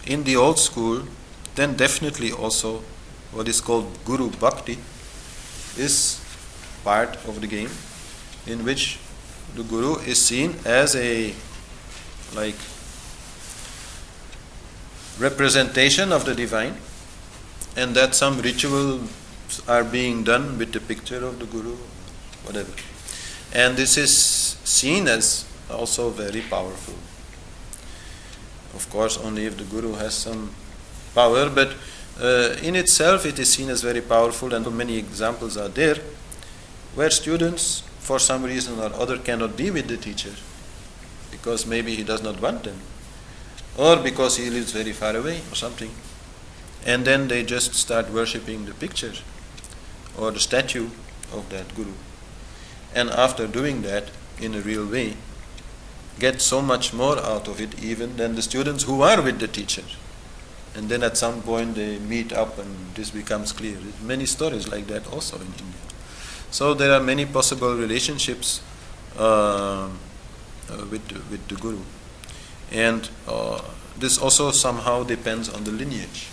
in the old school, then definitely also what is called Guru Bhakti is part of the game, in which the Guru is seen as a like representation of the divine, and that some rituals are being done with the picture of the Guru, whatever. And this is seen as also very powerful. Of course, only if the Guru has some power, but in itself it is seen as very powerful, and many examples are there where students, for some reason or other, cannot be with the teacher because maybe he does not want them, or because he lives very far away or something. And then they just start worshipping the picture or the statue of that Guru. And after doing that in a real way, get so much more out of it even than the students who are with the teacher. And then at some point they meet up and this becomes clear. There's many stories like that also in India. So there are many possible relationships with the Guru. And this also somehow depends on the lineage.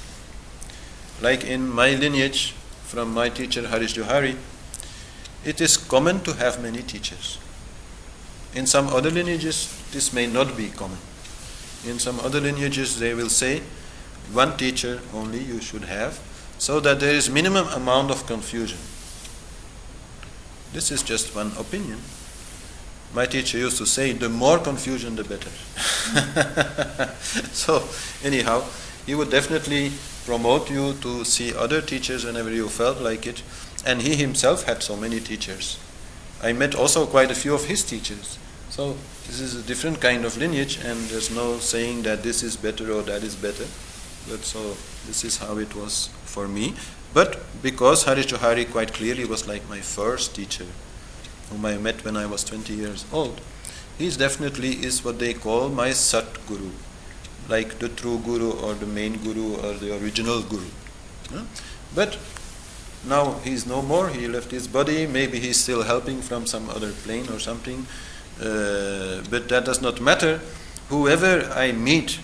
Like in my lineage, from my teacher Harish Johari, it is common to have many teachers. In some other lineages, this may not be common. In some other lineages, they will say, one teacher only you should have, so that there is minimum amount of confusion. This is just one opinion. My teacher used to say, the more confusion, the better. So, anyhow, he would definitely promote you to see other teachers whenever you felt like it. And he himself had so many teachers. I met also quite a few of his teachers. So this is a different kind of lineage, and there's no saying that this is better or that is better. But so this is how it was for me. But because Harish Johari quite clearly was like my first teacher, whom I met when I was 20 years old, he definitely is what they call my Sat Guru, like the true Guru or the main Guru or the original Guru. But now he's no more, he left his body, maybe he's still helping from some other plane or something, but that does not matter. Whoever I meet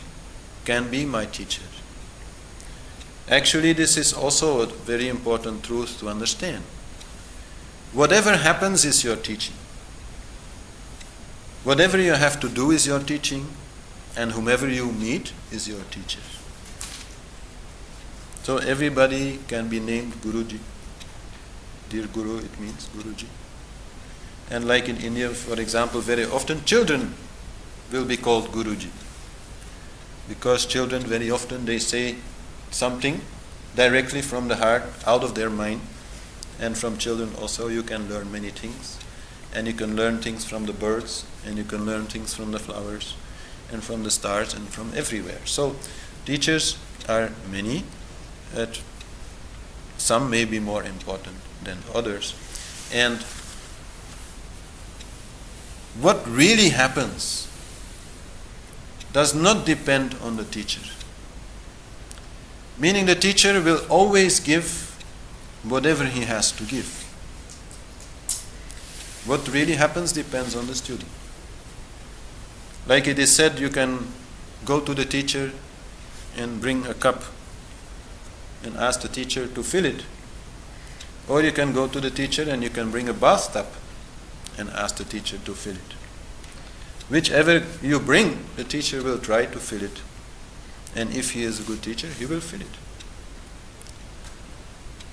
can be my teacher. Actually, this is also a very important truth to understand. Whatever happens is your teaching. Whatever you have to do is your teaching, and whomever you meet is your teacher. So everybody can be named Guruji. Dear Guru, it means Guruji. And like in India, for example, very often children will be called Guruji. Because children very often they say something directly from the heart, out of their mind. And from children also you can learn many things. And you can learn things from the birds, and you can learn things from the flowers, and from the stars, and from everywhere. So teachers are many. Some may be more important than others. And what really happens does not depend on the teacher. Meaning the teacher will always give whatever he has to give. What really happens depends on the student. Like it is said, you can go to the teacher and bring a cup and ask the teacher to fill it. Or you can go to the teacher and you can bring a bathtub and ask the teacher to fill it. Whichever you bring, the teacher will try to fill it. And if he is a good teacher, he will fill it.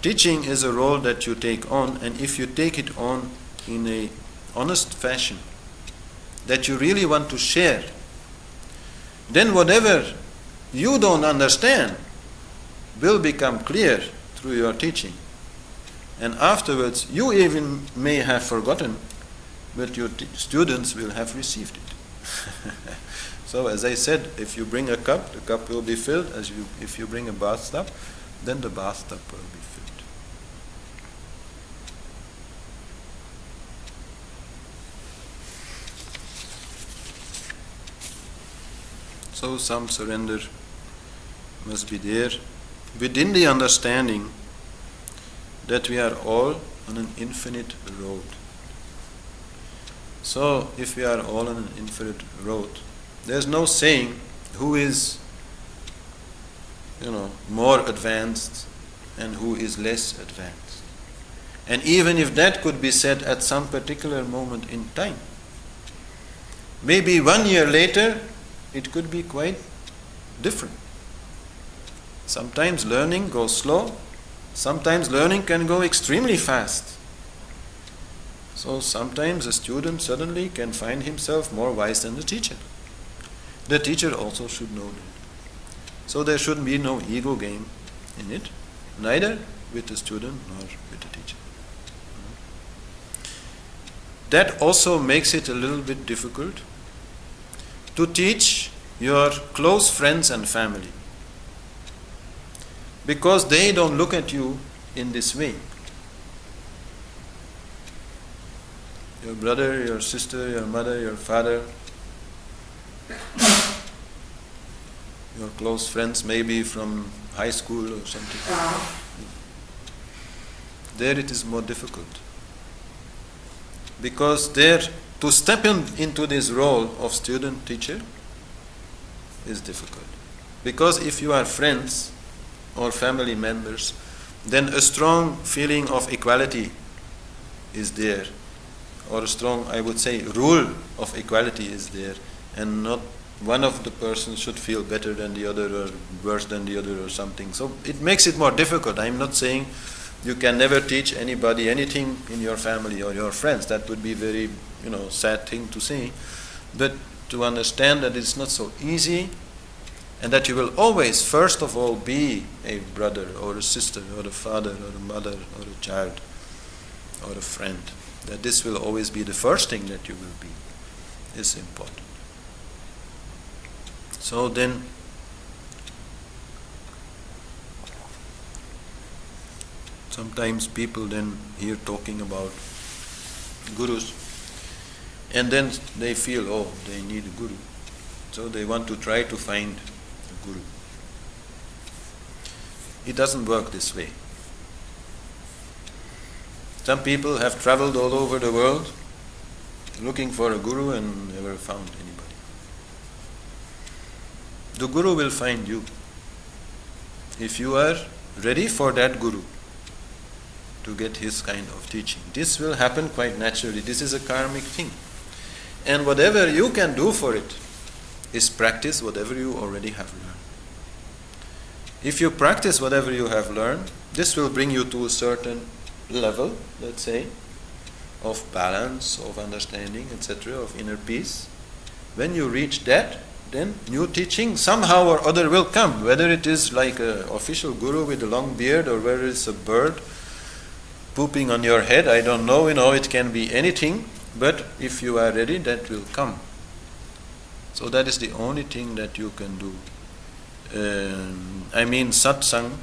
Teaching is a role that you take on, and if you take it on in a honest fashion, that you really want to share, then whatever you don't understand will become clear through your teaching. And afterwards, you even may have forgotten, but your students will have received it. So as I said, if you bring a cup, the cup will be filled. If you bring a bathtub, then the bathtub will be filled. So some surrender must be there within the understanding that we are all on an infinite road. So if we are all on an infinite road, there's no saying who is more advanced and who is less advanced. And even if that could be said at some particular moment in time, maybe 1 year later, it could be quite different. Sometimes learning goes slow, sometimes learning can go extremely fast. So sometimes a student suddenly can find himself more wise than the teacher. The teacher also should know that. So there should be no ego game in it, neither with the student nor with the teacher. That also makes it a little bit difficult to teach your close friends and family, because they don't look at you in this way. Your brother, your sister, your mother, your father, your close friends, maybe from high school or something. There it is more difficult. Because there, to step into this role of student-teacher is difficult. Because if you are friends or family members, then a strong feeling of equality is there. Or a strong, I would say, rule of equality is there. And not one of the persons should feel better than the other or worse than the other or something. So it makes it more difficult. I'm not saying you can never teach anybody anything in your family or your friends. That would be very, sad thing to say. But to understand that it's not so easy, and that you will always, first of all, be a brother or a sister or a father or a mother or a child or a friend. That this will always be the first thing that you will be is important. So then, sometimes people then hear talking about gurus, and then they feel, they need a guru. So they want to try to find a guru. It doesn't work this way. Some people have traveled all over the world looking for a guru and never found anybody. The guru will find you if you are ready for that guru to get his kind of teaching. This will happen quite naturally. This is a karmic thing. And whatever you can do for it is practice whatever you already have learned. If you practice whatever you have learned, this will bring you to a certain level, let's say, of balance, of understanding, etc., of inner peace. When you reach that, then new teaching somehow or other will come, whether it is like an official guru with a long beard or whether it's a bird pooping on your head, I don't know, it can be anything, but if you are ready, that will come. So that is the only thing that you can do. Satsang,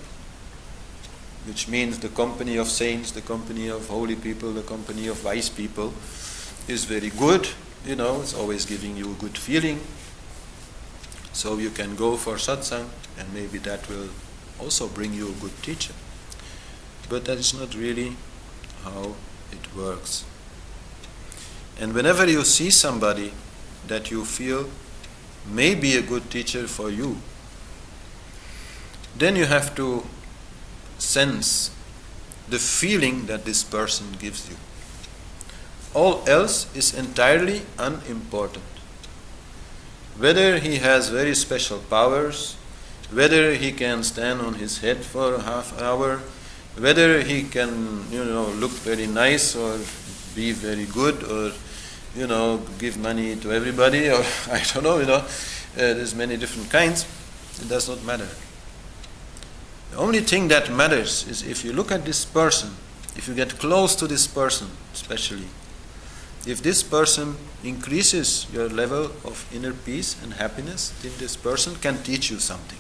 which means the company of saints, the company of holy people, the company of wise people, is very good. It's always giving you a good feeling. So you can go for satsang, and maybe that will also bring you a good teacher. But that is not really how it works. And whenever you see somebody that you feel may be a good teacher for you, then you have to sense the feeling that this person gives you. All else is entirely unimportant. Whether he has very special powers, whether he can stand on his head for a half hour, whether he can, look very nice or be very good or, give money to everybody or, I don't know, there's many different kinds. It does not matter. The only thing that matters is if you look at this person, if you get close to this person especially, if this person increases your level of inner peace and happiness, then this person can teach you something.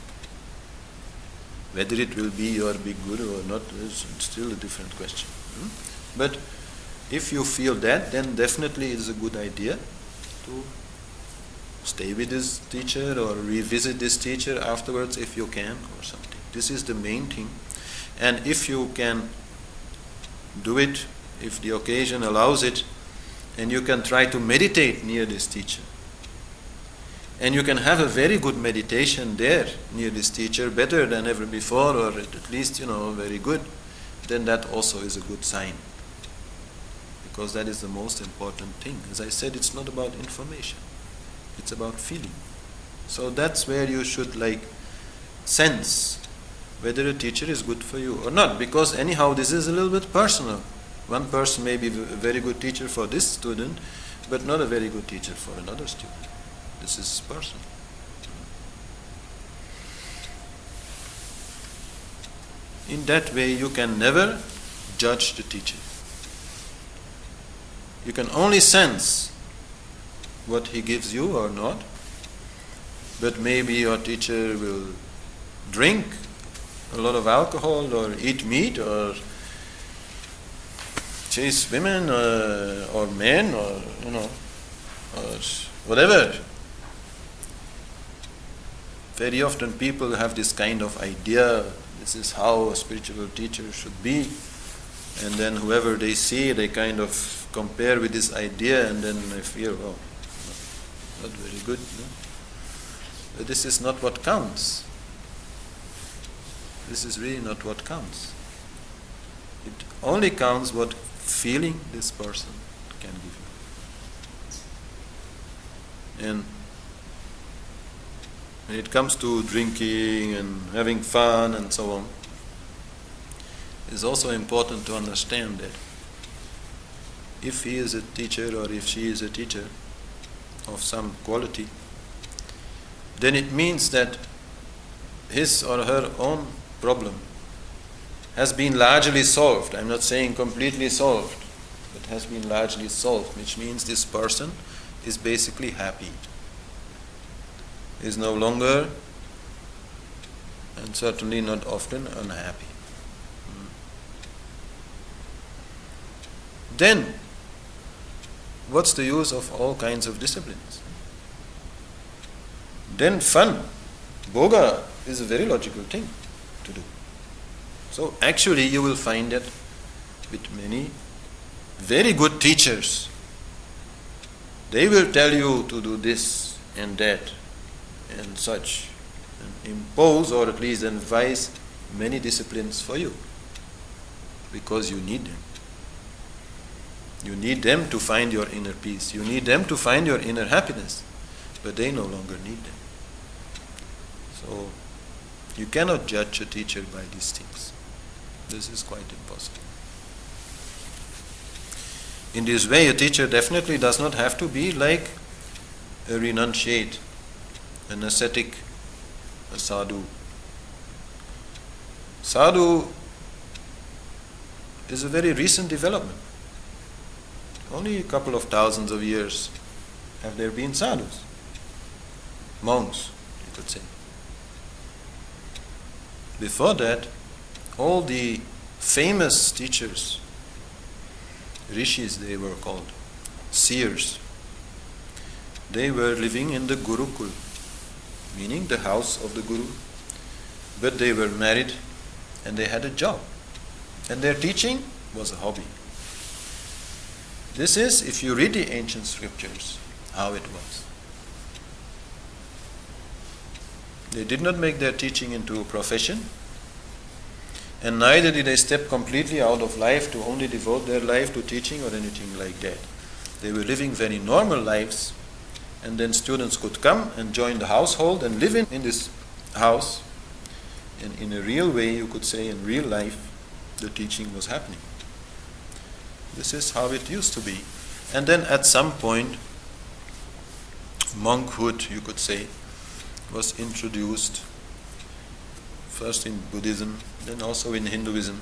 Whether it will be your big guru or not is still a different question. But if you feel that, then definitely it is a good idea to stay with this teacher or revisit this teacher afterwards if you can or something. This is the main thing. And if you can do it, if the occasion allows it, and you can try to meditate near this teacher, And you can have a very good meditation there near this teacher, better than ever before, or at least, very good, then that also is a good sign. Because that is the most important thing. As I said, it's not about information. It's about feeling. So that's where you should sense whether a teacher is good for you or not. Because anyhow, this is a little bit personal. One person may be a very good teacher for this student, but not a very good teacher for another student. This is personal. In that way, you can never judge the teacher. You can only sense what he gives you or not. But maybe your teacher will drink a lot of alcohol, or eat meat, or chase women, or men, or whatever. Very often people have this kind of idea, this is how a spiritual teacher should be. And then whoever they see, they kind of compare with this idea, and then they feel, oh, not very good. No? But this is not what counts. This is really not what counts. It only counts what feeling this person can give you. And when it comes to drinking and having fun and so on, it's also important to understand that if he is a teacher or if she is a teacher of some quality, then it means that his or her own problem has been largely solved. I'm not saying completely solved, but has been largely solved, which means this person is basically happy. Is no longer, and certainly not often, unhappy. Then, what's the use of all kinds of disciplines? Then fun, boga, is a very logical thing to do. So actually you will find that with many very good teachers, they will tell you to do this and that and such, and impose or at least advise many disciplines for you, because you need them. You need them to find your inner peace. You need them to find your inner happiness, but they no longer need them. So you cannot judge a teacher by these things. This is quite impossible. In this way, a teacher definitely does not have to be like a renunciate, an ascetic, a sadhu. Sadhu is a very recent development. Only a couple of thousands of years have there been sadhus, monks, you could say. Before that, all the famous teachers, rishis they were called, seers, they were living in the Gurukul, meaning the house of the Guru, but they were married and they had a job, and their teaching was a hobby. This is, if you read the ancient scriptures, how it was. They did not make their teaching into a profession, and neither did they step completely out of life to only devote their life to teaching or anything like that. They were living very normal lives, and then students could come and join the household and live in this house, and in a real way, you could say, in real life, the teaching was happening. This is how it used to be. And then at some point, monkhood, you could say, was introduced, first in Buddhism, then also in Hinduism,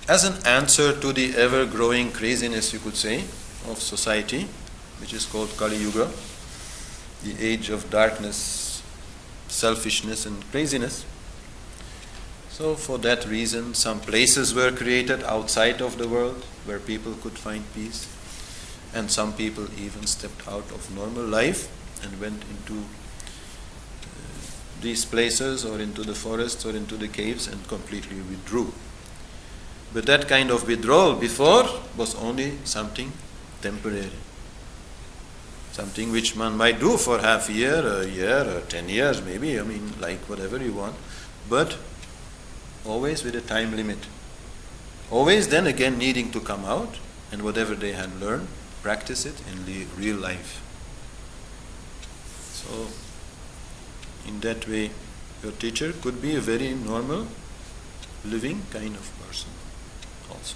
as an answer to the ever-growing craziness, you could say, of society, which is called Kali Yuga, the age of darkness, selfishness and craziness. So for that reason, some places were created outside of the world where people could find peace, and some people even stepped out of normal life and went into these places or into the forests or into the caves and completely withdrew. But that kind of withdrawal before was only something temporary. Something which one might do for half a year, or 10 years maybe, like whatever you want, but always with a time limit. Always then again needing to come out and whatever they had learned, practice it in the real life. So, in that way, your teacher could be a very normal, living kind of person also.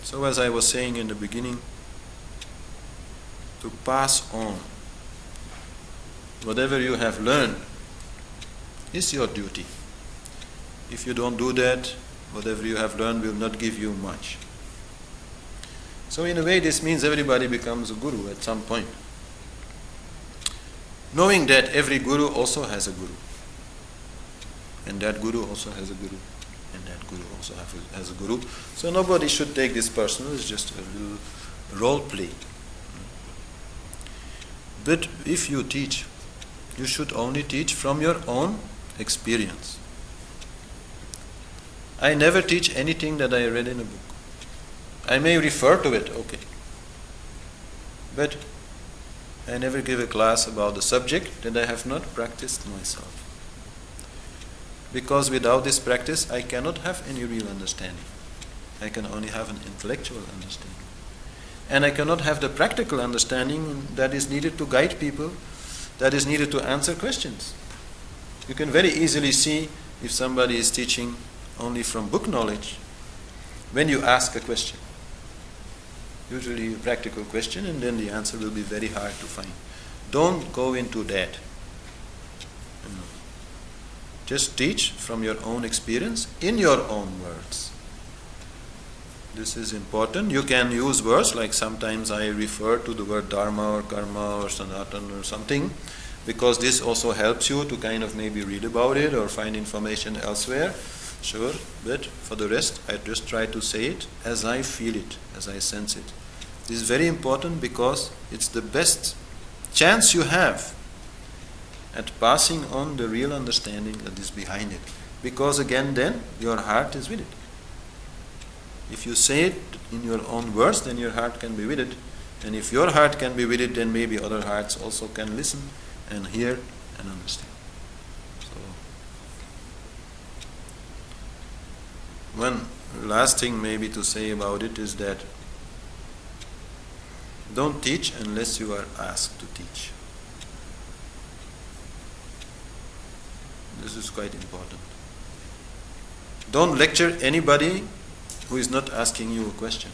So as I was saying in the beginning, to pass on whatever you have learned is your duty. If you don't do that, whatever you have learned will not give you much. So in a way this means everybody becomes a guru at some point. Knowing that every guru also has a guru. And that guru also has a guru. And that guru also has a guru. So nobody should take this personal, it's just a little role play. But if you teach, you should only teach from your own experience. I never teach anything that I read in a book. I may refer to it, okay. But I never give a class about the subject that I have not practiced myself. Because without this practice, I cannot have any real understanding. I can only have an intellectual understanding. And I cannot have the practical understanding that is needed to guide people, that is needed to answer questions. You can very easily see if somebody is teaching only from book knowledge when you ask a question. Usually a practical question, and then the answer will be very hard to find. Don't go into that. Just teach from your own experience in your own words. This is important. You can use words like sometimes I refer to the word dharma or karma or sanatana or something, because this also helps you to kind of maybe read about it or find information elsewhere. Sure, but for the rest, I just try to say it as I feel it, as I sense it. This is very important because it's the best chance you have at passing on the real understanding that is behind it. Because again, then your heart is with it. If you say it in your own words, then your heart can be with it. And if your heart can be with it, then maybe other hearts also can listen and hear and understand. So, one last thing maybe to say about it is that don't teach unless you are asked to teach. This is quite important. Don't lecture anybody who is not asking you a question.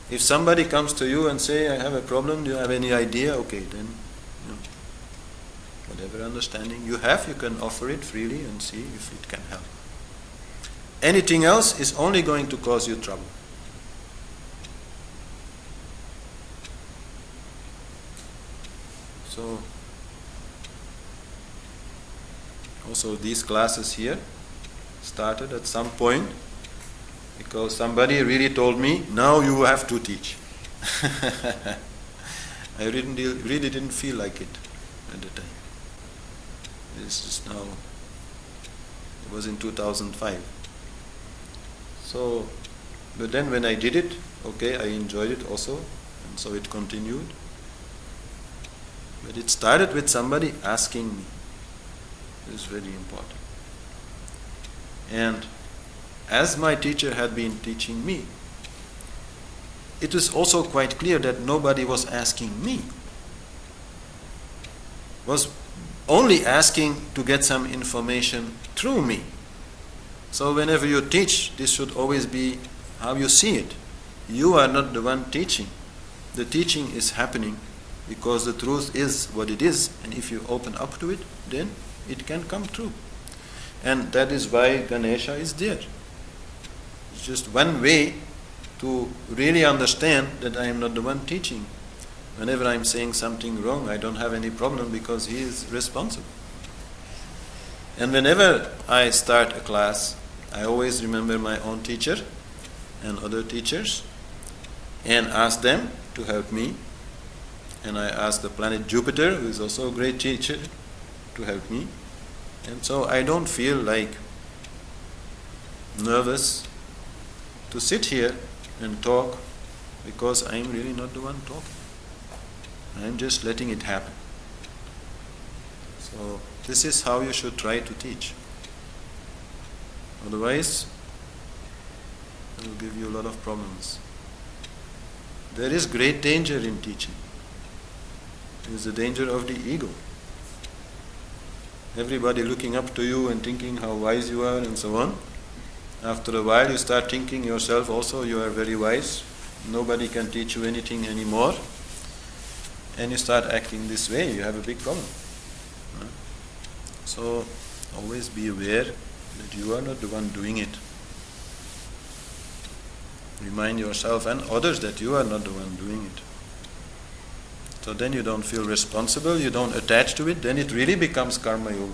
If somebody comes to you and say, I have a problem, do you have any idea? Okay, then whatever understanding you have, you can offer it freely and see if it can help. Anything else is only going to cause you trouble. So, also these classes here started at some point because somebody really told me, now you have to teach. I really didn't feel like it at the time. This is now, it was in 2005. So, but then when I did it, okay, I enjoyed it also, and so it continued. But it started with somebody asking me. This is very important. And as my teacher had been teaching me, it was also quite clear that nobody was asking me. Was only asking to get some information through me. So whenever you teach, this should always be how you see it. You are not the one teaching. The teaching is happening because the truth is what it is, and if you open up to it, then it can come true. And that is why Ganesha is there. It's just one way to really understand that I am not the one teaching. Whenever I am saying something wrong, I don't have any problem because he is responsible. And whenever I start a class, I always remember my own teacher and other teachers and ask them to help me. And I ask the planet Jupiter, who is also a great teacher, to help me. And so I don't feel like nervous to sit here and talk because I'm really not the one talking. I'm just letting it happen. So this is how you should try to teach. Otherwise, it will give you a lot of problems. There is great danger in teaching. It is the danger of the ego. Everybody looking up to you and thinking how wise you are and so on. After a while you start thinking yourself also you are very wise. Nobody can teach you anything anymore. And you start acting this way, you have a big problem. So always be aware that you are not the one doing it. Remind yourself and others that you are not the one doing it. So then you don't feel responsible, you don't attach to it, then it really becomes karma yoga.